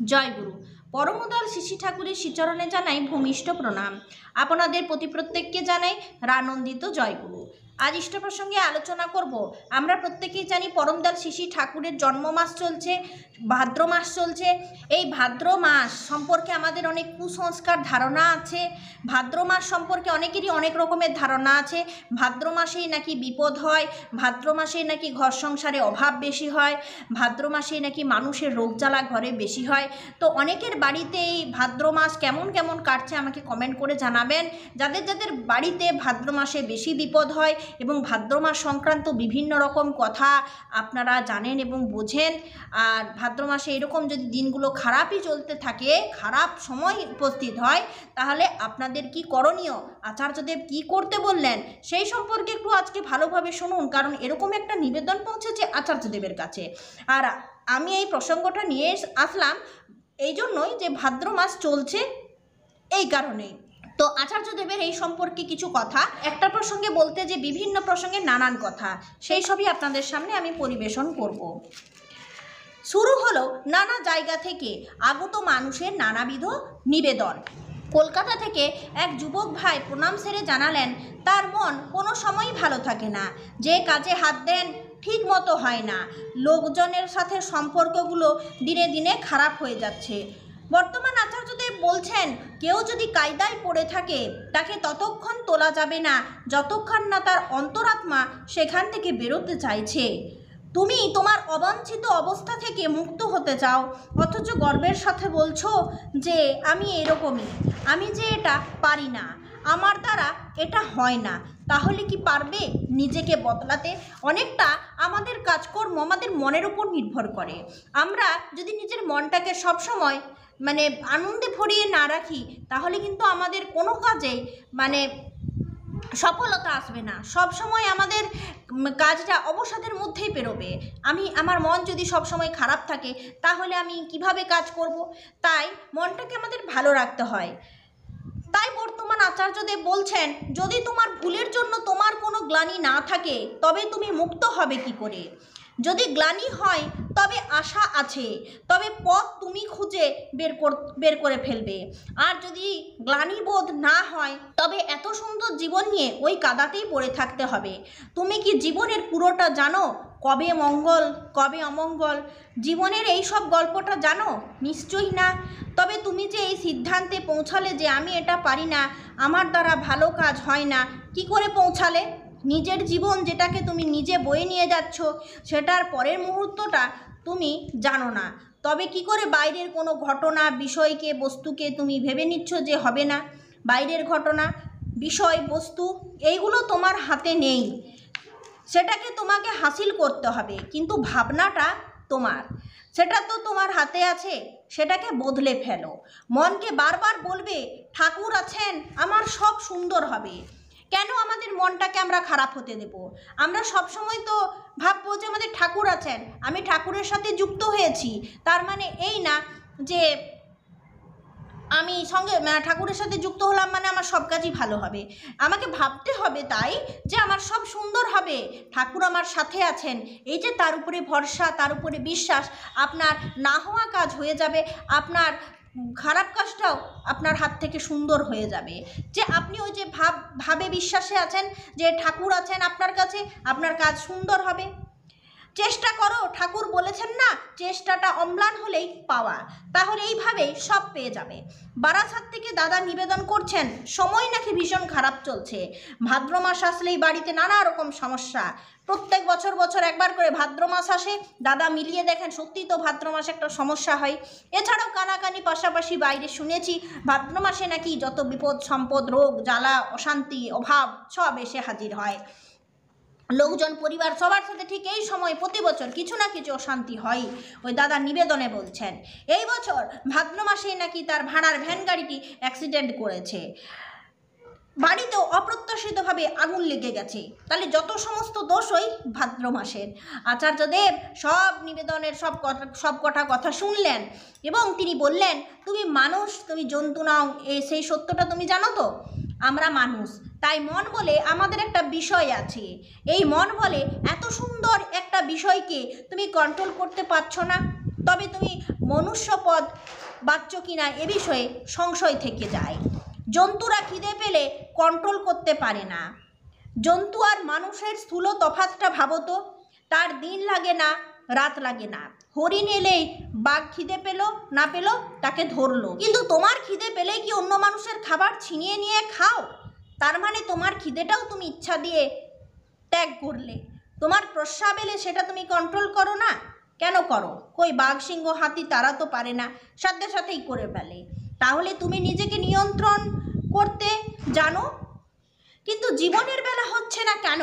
জয়গুরু। পরমদয়াল শ্রী ঠাকুরের শ্রীচরণে জানাই ভূমিষ্ঠ প্রণাম। আপনাদের প্রতি প্রত্যেককে জানাই রানন্দিত জয়গুরু। আজ ইষ্ট প্রসঙ্গে আলোচনা করব। আমরা প্রত্যেকেই জানি পরমদয়াল শ্রী ঠাকুরের জন্ম মাস চলছে, ভাদ্র মাস চলছে। এই ভাদ্র মাস সম্পর্কে আমাদের অনেক কুসংস্কার ধারণা আছে। ভাদ্র মাস সম্পর্কে অনেকেরই অনেক রকমের ধারণা আছে। ভাদ্র মাসেই নাকি বিপদ হয়, ভাদ্র মাসেই নাকি ঘর সংসারে অভাব বেশি হয়, ভাদ্র মাসেই নাকি মানুষের রোগ জ্বালা ঘরে বেশি হয়। তো অনেকের বাড়িতে এই ভাদ্র মাস কেমন কেমন কাটছে আমাকে কমেন্ট করে জানাবেন। যাদের যাদের বাড়িতে ভাদ্র মাসে বেশি বিপদ হয় এবং ভাদ্র মাস সংক্রান্ত বিভিন্ন রকম কথা আপনারা জানেন এবং বোঝেন, আর ভাদ্র মাসে এরকম যদি দিনগুলো খারাপই চলতে থাকে, খারাপ সময় উপস্থিত হয়, তাহলে আপনাদের কি করণীয়, আচার্যদেব কি করতে বললেন সেই সম্পর্কে একটু আজকে ভালোভাবে শুনুন। কারণ এরকম একটা নিবেদন পৌঁছেছে আচার্যদেবের কাছে। আর আমি এই প্রসঙ্গটা নিয়ে আসলাম এই জন্যই যে ভাদ্র মাস চলছে এই কারণেই। তো আচার্যদেবের এই সম্পর্কে কিছু কথা, একটা প্রসঙ্গে বলতে যে বিভিন্ন প্রসঙ্গে নানান কথা, সেই সবই আপনাদের সামনে আমি পরিবেশন করব। শুরু হলো নানা জায়গা থেকে আগত মানুষের নানাবিধ নিবেদন। কলকাতা থেকে এক যুবক ভাই প্রণাম সেরে জানালেন তার মন কোনো সময়ই ভালো থাকে না, যে কাজে হাত দেন ঠিক মতো হয় না, লোকজনের সাথে সম্পর্কগুলো দিনে দিনে খারাপ হয়ে যাচ্ছে। বর্তমান আচার্যদেব বলছেন, কেউ যদি কায়দায় পড়ে থাকে তাকে ততক্ষণ তোলা যাবে না যতক্ষণ না তার অন্তরাত্মা সেখান থেকে বেরোতে চাইছে। তুমি তোমার অবাঞ্ছিত অবস্থা থেকে মুক্ত হতে চাও, অথচ গর্বের সাথে বলছো যে আমি এরকমই, আমি যে এটা পারি না, আমার দ্বারা এটা হয় না। তাহলে কি পারবে নিজেকে বদলাতে? অনেকটা আমাদের কাজকর্ম আমাদের মনের উপর নির্ভর করে। আমরা যদি নিজের মনটাকে সবসময় আনন্দে ভরিয়ে না রাখি, তাহলে কিন্তু আমাদের কোনো কাজেই সফলতা আসবে না। সব সময় আমাদের কাজটা অবসাদের মধ্যেই পেরোবে। আমার মন যদি সব সময় খারাপ থাকে, তাহলে আমি কিভাবে কাজ করব? তাই মনটাকে আমাদের ভালো রাখতে হয়। তাই বর্তমান আচার্যদেব বলছেন, যদি তোমার ভুলের জন্য তোমার কোনো গ্লানি না থাকে, তবে তুমি মুক্ত হবে কি করে? যদি গ্লানি হয় তবে আশা আছে, তবে পথ তুমি খুঁজে বের করে ফেলবে। আর যদি গ্লানিবোধ না হয়, তবে এত সুন্দর জীবন নিয়ে ওই কাদাতেই পড়ে থাকতে হবে। তুমি কি জীবনের পুরোটা জানো? কবে মঙ্গল কবে অমঙ্গল, জীবনের এই সব গল্পটা জানো? নিশ্চয়ই না। তবে তুমি যে এই সিদ্ধান্তে পৌঁছালে যে আমি এটা পারি না, আমার দ্বারা ভালো কাজ হয় না, কি করে পৌঁছালে? নিজের জীবন যেটাকে তুমি নিজে বয়ে নিয়ে যাচ্ছ, সেটার পরের মুহূর্তটা তুমি জানো না। তবে কি করে বাইরের কোনো ঘটনা, বিষয়কে, বস্তুকে তুমি ভেবে নিচ্ছ যে হবে না? বাইরের ঘটনা, বিষয়, বস্তু এইগুলো তোমার হাতে নেই, সেটাকে তোমাকে হাসিল করতে হবে। কিন্তু ভাবনাটা তোমার, সেটা তো তোমার হাতে আছে, সেটাকে বদলে ফেলো। মনকে বারবার বলবে, ঠাকুর আছেন, আমার সব সুন্দর হবে। কেন আমাদের মনটাকে আমরা খারাপ হতে দেব? আমরা সবসময় তো ভাববো যে আমাদের ঠাকুর আছেন, আমি ঠাকুরের সাথে যুক্ত হয়েছি, তার মানে এই না যে আমি সঙ্গে ঠাকুরের সাথে যুক্ত হলাম মানে আমার সব কাজই ভালো হবে। আমাকে ভাবতে হবে তাই যে আমার সব সুন্দর হবে, ঠাকুর আমার সাথে আছেন, এই যে তার উপরে ভরসা, তার উপরে বিশ্বাস, আপনার না হওয়া কাজ হয়ে যাবে, আপনার খারাপ কাজটাও আপনার হাত থেকে সুন্দর হয়ে যাবে। যে আপনি ওই যে ভাবে বিশ্বাসে আছেন যে ঠাকুর আছেন আপনার কাছে, আপনার কাজ সুন্দর হবে। চেষ্টা করো, ঠাকুর বলেছেন না, চেষ্টাটা অম্লান হলেই পাওয়া। তাহলে এইভাবেই সব পেয়ে যাবে। বারাসাত থেকে দাদা নিবেদন করছেন, সময় নাকি ভীষণ খারাপ চলছে। ভাদ্র মাস আসলেই বাড়িতে নানা রকম সমস্যা। প্রত্যেক বছর একবার করে ভাদ্র মাস আসে, দাদা মিলিয়ে দেখেন সত্যিই তো ভাদ্র মাসে একটা সমস্যা হয়। এছাড়াও কানাকানি পাশাপাশি বাইরে শুনেছি ভাদ্র মাসে নাকি যত বিপদ সম্পদ, রোগ জ্বালা, অশান্তি, অভাব সব এসে হাজির হয়। লোকজন, পরিবার সবার সাথে ঠিক এই সময় প্রতি বছর কিছু না কিছু অশান্তি হয়। ওই দাদা নিবেদনে বলছেন, এই বছর ভাদ্র মাসেই নাকি তার ভাড়ার ভ্যান গাড়িটি অ্যাক্সিডেন্ট করেছে, বাড়িতেও অপ্রত্যাশিতভাবে আগুন লেগে গেছে। তাহলে যত সমস্ত দোষ ওই ভাদ্র মাসের। আচার্যদেব সব নিবেদনের সব কটা কথা শুনলেন এবং তিনি বললেন, তুমি মানুষ, তুমি জন্তু নাও, সেই সত্যটা তুমি জানো তো? আমরা মানুষ, তাই মন বলে আমাদের একটা বিষয় আছে। এই মন বলে এত সুন্দর একটা বিষয়কে তুমি কন্ট্রোল করতে পারছো না, তবে তুমি মনুষ্যপদ বাচ্চ কিনা এ বিষয়ে সংশয় থেকে যায়। জন্তুরা খিদে পেলে কন্ট্রোল করতে পারে না। জন্তু আর মানুষের স্থূল তফাৎটা ভাবো তো, তার দিন লাগে না, রাত লাগে না। হরিণ এলেই বাঘ খিদে পেল না পেল তাকে ধরলো, কিন্তু তোমার খিদে পেলেই কি অন্য মানুষের খাবার ছিনিয়ে নিয়ে খাও? তার মানে তোমার খিদেটাও তুমি ইচ্ছা দিয়ে ত্যাগ করলে। তোমার প্রস্রাব এলে সেটা তুমি কন্ট্রোল করো না, কেন করো? কই বাঘ, সিংহ, হাতি তারা তো পারে না, সাথে সাথেই করে ফেলে। তাহলে তুমি নিজেকে নিয়ন্ত্রণ করতে জানো, কিন্তু জীবনের বেলা হচ্ছে না কেন?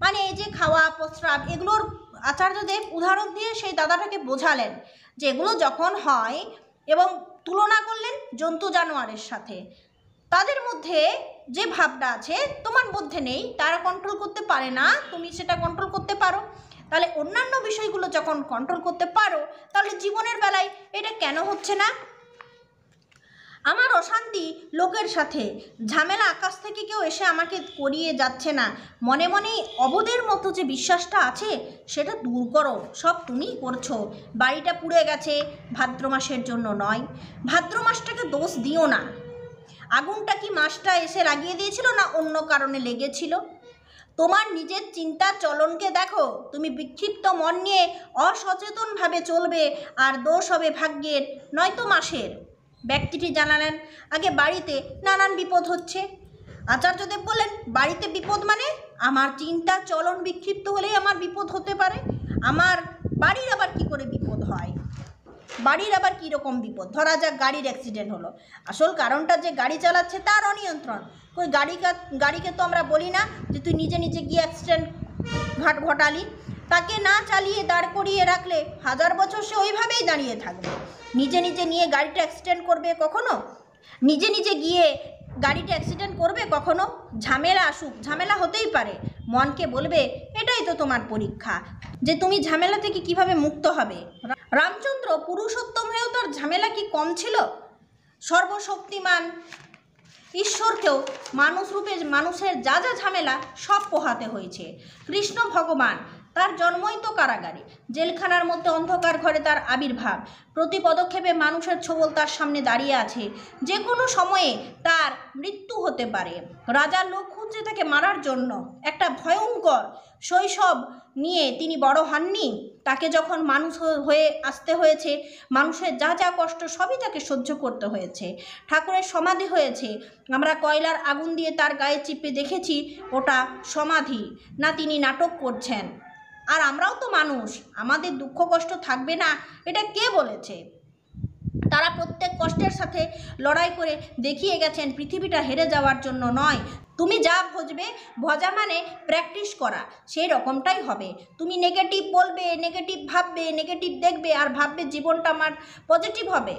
মানে এই যে খাওয়া, প্রস্রাব, এগুলোর আচার্যদেব উদাহরণ দিয়ে সেই দাদাটাকে বোঝালেন যে এগুলো যখন হয় এবং তুলনা করলেন জন্তু জানোয়ারের সাথে, তাদের মধ্যে যে ভাবটা আছে তোমার মধ্যে নেই, তারা কন্ট্রোল করতে পারে না, তুমি সেটা কন্ট্রোল করতে পারো। তাহলে অন্যান্য বিষয়গুলো যখন কন্ট্রোল করতে পারো, তাহলে জীবনের বেলায় এটা কেন হচ্ছে না? আমার অশান্তি লোকের সাথে, ঝামেলা আকাশ থেকে কেউ এসে আমাকে করিয়ে যাচ্ছে না, মনে মনে অবোধের মতো যে বিশ্বাসটা আছে সেটা দূর করো, সব তুমিই করছো। বাড়িটা পুড়ে গেছে ভাদ্র মাসের জন্য নয়, ভাদ্র মাসটাকে দোষ দিও না। আগুনটা কি মাসটা এসে লাগিয়ে দিয়েছিল না অন্য কারণে লেগেছিল? তোমার নিজের চিন্তা চলনকে দেখো। তুমি বিক্ষিপ্ত মন নিয়ে অসচেতনভাবে চলবে আর দোষ হবে ভাগ্যের নয়তো মাসের। ব্যক্তিটি জানালেন, আগে বাড়িতে নানান বিপদ হচ্ছে। আচার্যদেব বললেন, বাড়িতে বিপদ মানে? আমার চিন্তা চলন বিক্ষিপ্ত হলেই আমার বিপদ হতে পারে। আমার বাড়ির আবার কি করে বিপদ হয়? বাড়ির আবার কীরকম বিপদ? ধরা যাক গাড়ির অ্যাক্সিডেন্ট হলো, আসল কারণটা যে গাড়ি চালাচ্ছে তার অনিয়ন্ত্রণ। কই গাড়িকে তো আমরা বলি না যে তুই নিজে নিজে গিয়ে অ্যাক্সিডেন্ট ঘটালি। তাকে না চালিয়ে দাঁড় করিয়ে রাখলে 1000 বছর সে ওইভাবেই দাঁড়িয়ে থাকবে। নিজে নিজে নিয়ে গাড়িটা অ্যাক্সিডেন্ট করবে কখনো? নিজে নিজে গিয়ে গাড়িটা অ্যাক্সিডেন্ট করবে কখনো? ঝামেলা আসুক, ঝামেলা হতেই পারে, মনকে বলবে এটাই তো তোমার পরীক্ষা, যে তুমি ঝামেলা থেকে কিভাবে মুক্ত হবে। রামচন্দ্র পুরুষোত্তম হয়েও তার ঝামেলা কি কম ছিল? সর্বশক্তিমান ঈশ্বরকেও মানুষ রূপে মানুষের যা যা ঝামেলা সব পোহাতে হয়েছে। কৃষ্ণ ভগবান, তার জন্মই তো কারাগারে, জেলখানার মধ্যে অন্ধকার ঘরে তার আবির্ভাব। প্রতি পদক্ষেপে মানুষের ছোবল তার সামনে দাঁড়িয়ে আছে, যে কোনো সময়ে তার মৃত্যু হতে পারে। রাজার লোক খুঁজছে তাকে মারার জন্য। একটা ভয়ঙ্কর শৈশব নিয়ে তিনি বড় হননি, তাকে যখন মানুষ হয়ে আসতে হয়েছে, মানুষের যা যা কষ্ট সবই তাকে সহ্য করতে হয়েছে। ঠাকুরের সমাধি হয়েছে, আমরা কয়লার আগুন দিয়ে তার গায়ে চিপে দেখেছি ওটা সমাধি না, তিনি নাটক করছেন। আর আমরাও তো মানুষ, আমাদের দুঃখ কষ্ট থাকবে না এটা কে বলেছে? তারা প্রত্যেক কষ্টের সাথে লড়াই করে দেখিয়ে গেছেন পৃথিবীটা হেরে যাওয়ার জন্য নয়। তুমি যা ভজা মানে প্র্যাকটিস করা, সেই রকমটাই হবে। তুমি নেগেটিভ বলবে, নেগেটিভ ভাববে, নেগেটিভ দেখবে, আর ভাববে জীবনটা আমার পজিটিভ হবে,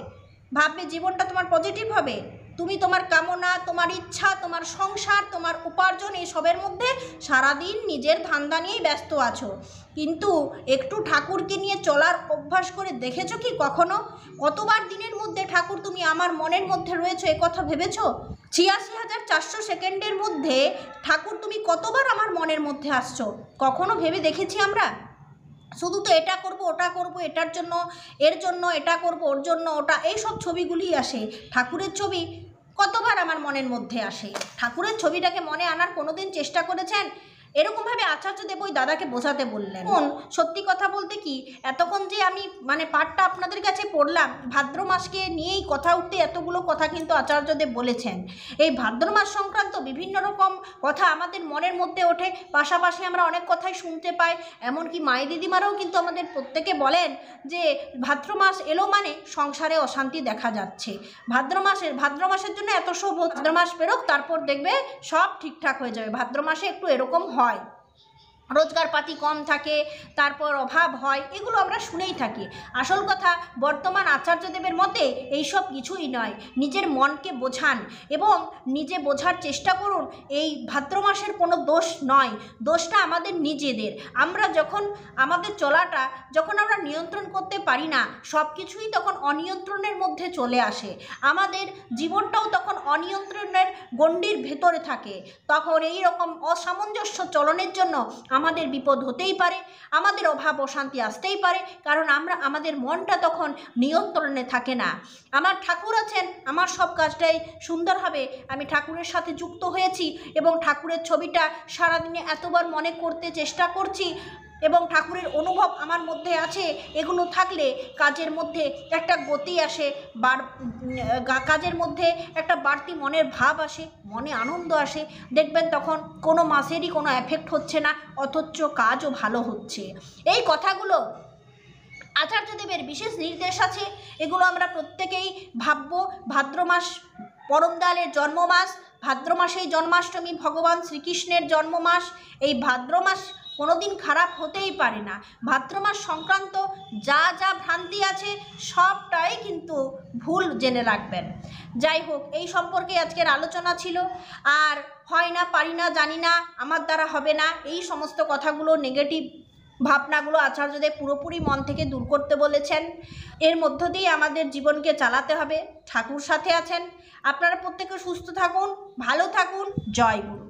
ভাববে জীবনটা তোমার পজিটিভ হবে। তুমি তোমার কামনা, তোমার ইচ্ছা, তোমার সংসার, তোমার উপার্জন, এই সবের মধ্যে সারাদিন নিজের ধান্দা নিয়েই ব্যস্ত আছো। কিন্তু একটু ঠাকুরকে নিয়ে চলার অভ্যাস করে দেখেছো কি কখনো? কতবার দিনের মধ্যে ঠাকুর তুমি আমার মনের মধ্যে রয়েছো এ কথা ভেবেছো? ৮৬,৪০০ সেকেন্ডের মধ্যে ঠাকুর তুমি কতবার আমার মনের মধ্যে আসছো কখনো ভেবে দেখেছি আমরা? শুধু তো এটা করব, ওটা করব, এটার জন্য এর জন্য এটা করব, ওর জন্য ওটা, এই সব ছবিগুলি আসে। ঠাকুরের ছবি কতবার আমার মনের মধ্যে আসে? ঠাকুরের ছবিটাকে মনে আনার কোনোদিন চেষ্টা করেছেন? এরকমভাবে আচার্যদেব ওই দাদাকে বোঝাতে বললেন। সত্যি কথা বলতে কি, এতক্ষণ যে আমি পাঠটা আপনাদের কাছে পড়লাম, ভাদ্র মাসকে নিয়েই কথা উঠতে এতগুলো কথা কিন্তু আচার্যদেব বলেছেন। এই ভাদ্র মাস সংক্রান্ত বিভিন্ন রকম কথা আমাদের মনের মধ্যে ওঠে, পাশাপাশি আমরা অনেক কথাই শুনতে পাই। এমনকি মায়ের দিদিমারাও কিন্তু আমাদের প্রত্যেকে বলেন যে ভাদ্র মাস এলো মানে সংসারে অশান্তি দেখা যাচ্ছে। ভাদ্র মাসের জন্য এত সব, ভাদ্র মাস বেরোক তারপর দেখবে সব ঠিকঠাক হয়ে যাবে। ভাদ্র মাসে একটু এরকম হয়, রোজগার পাতি কম থাকে, তারপর অভাব হয়, এগুলো আমরা শুনেই থাকি। আসল কথা, বর্তমান আচার্যদেবের মতে এইসব কিছুই নয়। নিজের মনকে বোঝান এবং নিজে বোঝার চেষ্টা করুন। এই ভাদ্র মাসের কোনো দোষ নয়, দোষটা আমাদের নিজেদের। আমরা যখন আমাদের চলাটা যখন আমরা নিয়ন্ত্রণ করতে পারি না, সব কিছুই তখন অনিয়ন্ত্রণের মধ্যে চলে আসে। আমাদের জীবনটাও তখন অনিয়ন্ত্রণের গণ্ডির ভেতরে থাকে। তখন এই রকম অসামঞ্জস্য চলনের জন্য আমাদের বিপদ হতেই পারে, আমাদের অভাব অশান্তি আসতেই পারে, কারণ আমাদের মনটা তখন নিয়ন্ত্রণে থাকে না। আমার ঠাকুর আছেন, আমার সব কাজটাই সুন্দর হবে। আমি ঠাকুরের সাথে যুক্ত হয়েছি এবং ঠাকুরের ছবিটা সারাদিনে এতবার মনে করতে চেষ্টা করছি এবং ঠাকুরের অনুভব আমার মধ্যে আছে। এগুলো থাকলে কাজের মধ্যে একটা গতি আসে, কাজের মধ্যে একটা বাড়তি মনের ভাব আসে, মনে আনন্দ আসে। দেখবেন তখন কোনো মাসেরই কোনো এফেক্ট হচ্ছে না, অথচ কাজও ভালো হচ্ছে। এই কথাগুলো আচার্যদেবের বিশেষ নির্দেশ আছে, এগুলো আমরা প্রত্যেকেই ভাববো। ভাদ্র মাস পরম দয়ালের জন্ম মাস, ভাদ্র মাসেই জন্মাষ্টমী, ভগবান শ্রীকৃষ্ণের জন্ম মাস। এই ভাদ্র মাস কোনোদিন খারাপ হতেই পারে না। ভাদ্র মাস সংক্রান্ত যা যা ভ্রান্তি আছে সবটাই কিন্তু ভুল জেনে রাখবেন। যাই হোক, এই সম্পর্কে আজকের আলোচনা ছিল। আর হয় না, পারি না, জানি না, আমার দ্বারা হবে না, এই সমস্ত কথাগুলো, নেগেটিভ ভাবনাগুলো আচার্যদেব পুরোপুরি মন থেকে দূর করতে বলেছেন। এর মধ্য দিয়ে আমাদের জীবনকে চালাতে হবে। ঠাকুর সাথে আছেন। আপনারা প্রত্যেকে সুস্থ থাকুন, ভালো থাকুন। জয় গুরু।